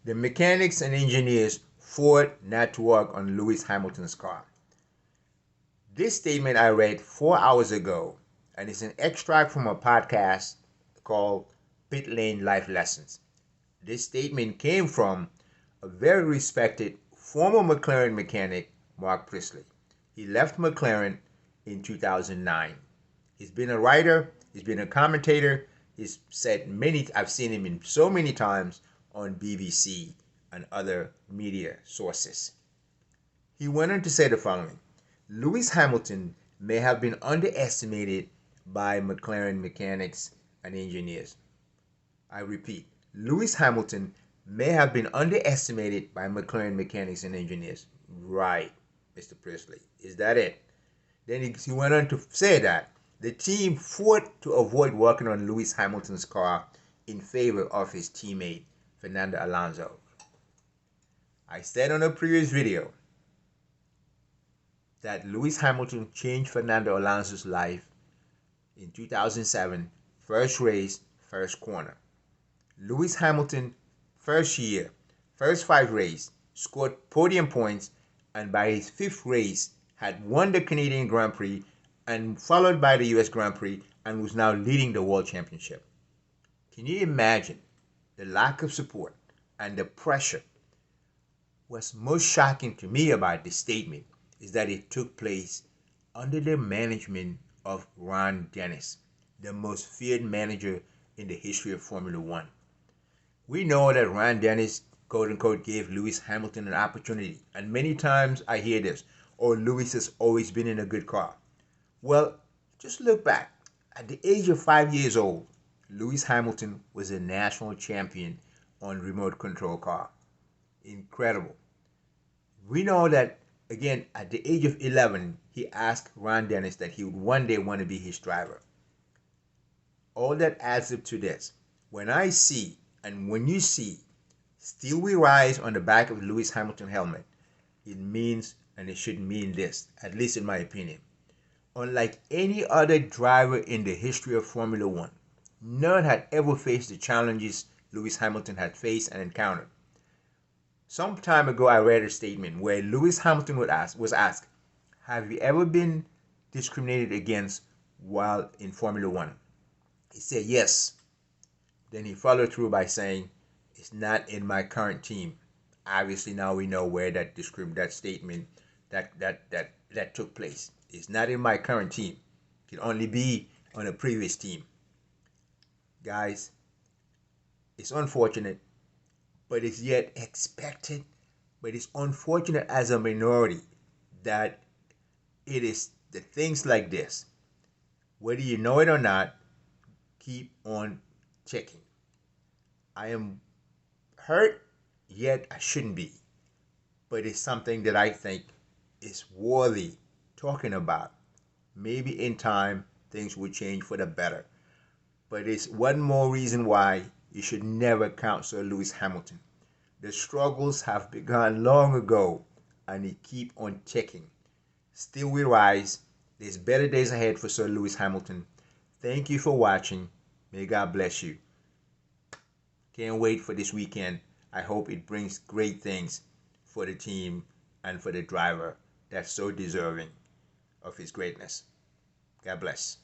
The mechanics and engineers fought not to work on Lewis Hamilton's car. This statement I read 4 hours ago, and it's an extract from a podcast called Pit Lane Life Lessons. This statement came from a very respected former McLaren mechanic, Mark Priestley. He left McLaren in 2009. He's been a writer, he's been a commentator, I've seen him in so many times on BBC and other media sources. He went on to say the following: Lewis Hamilton may have been underestimated by McLaren mechanics and engineers. I repeat, Lewis Hamilton may have been underestimated by McLaren mechanics and engineers. Right, Mr. Priestley. Is that it? Then he went on to say that the team fought to avoid working on Lewis Hamilton's car in favor of his teammate, Fernando Alonso. I said on a previous video that Lewis Hamilton changed Fernando Alonso's life in 2007, first race, first corner. Lewis Hamilton, first year, first 5 races, scored podium points, and by his 5th race had won the Canadian Grand Prix and followed by the US Grand Prix, and was now leading the World Championship. Can you imagine the lack of support and the pressure? What's most shocking to me about this statement is that it took place under the management of Ron Dennis, the most feared manager in the history of Formula One. We know that Ron Dennis, quote unquote, gave Lewis Hamilton an opportunity, and many times I hear this: oh, Lewis has always been in a good car. Well, just look back. At the age of 5 years old, Lewis Hamilton was a national champion on remote control car. Incredible. We know that, again, at the age of 11, he asked Ron Dennis that he would one day want to be his driver. All that adds up to this: when I see, and when you see, "Still We Rise" on the back of Lewis Hamilton helmet, it means, and it should mean this, at least in my opinion. Unlike any other driver in the history of Formula One, none had ever faced the challenges Lewis Hamilton had faced and encountered. Some time ago, I read a statement where Lewis Hamilton was asked, "Have you ever been discriminated against while in Formula One?" He said, "Yes." Then he followed through by saying, "It's not in my current team." Obviously, now we know where that statement that took place. It's not in my current team. It can only be on a previous team. Guys, it's unfortunate, but it's yet expected. But it's unfortunate as a minority that it is the things like this. Whether you know it or not, keep on checking. I am hurt, yet I shouldn't be. But it's something that I think is worthy talking about. Maybe in time things will change for the better. But it's one more reason why you should never count Sir Lewis Hamilton. The struggles have begun long ago, and they keep on ticking. Still we rise. There's better days ahead for Sir Lewis Hamilton. Thank you for watching. May God bless you. Can't wait for this weekend. I hope it brings great things for the team and for the driver that's so deserving of his greatness. God bless.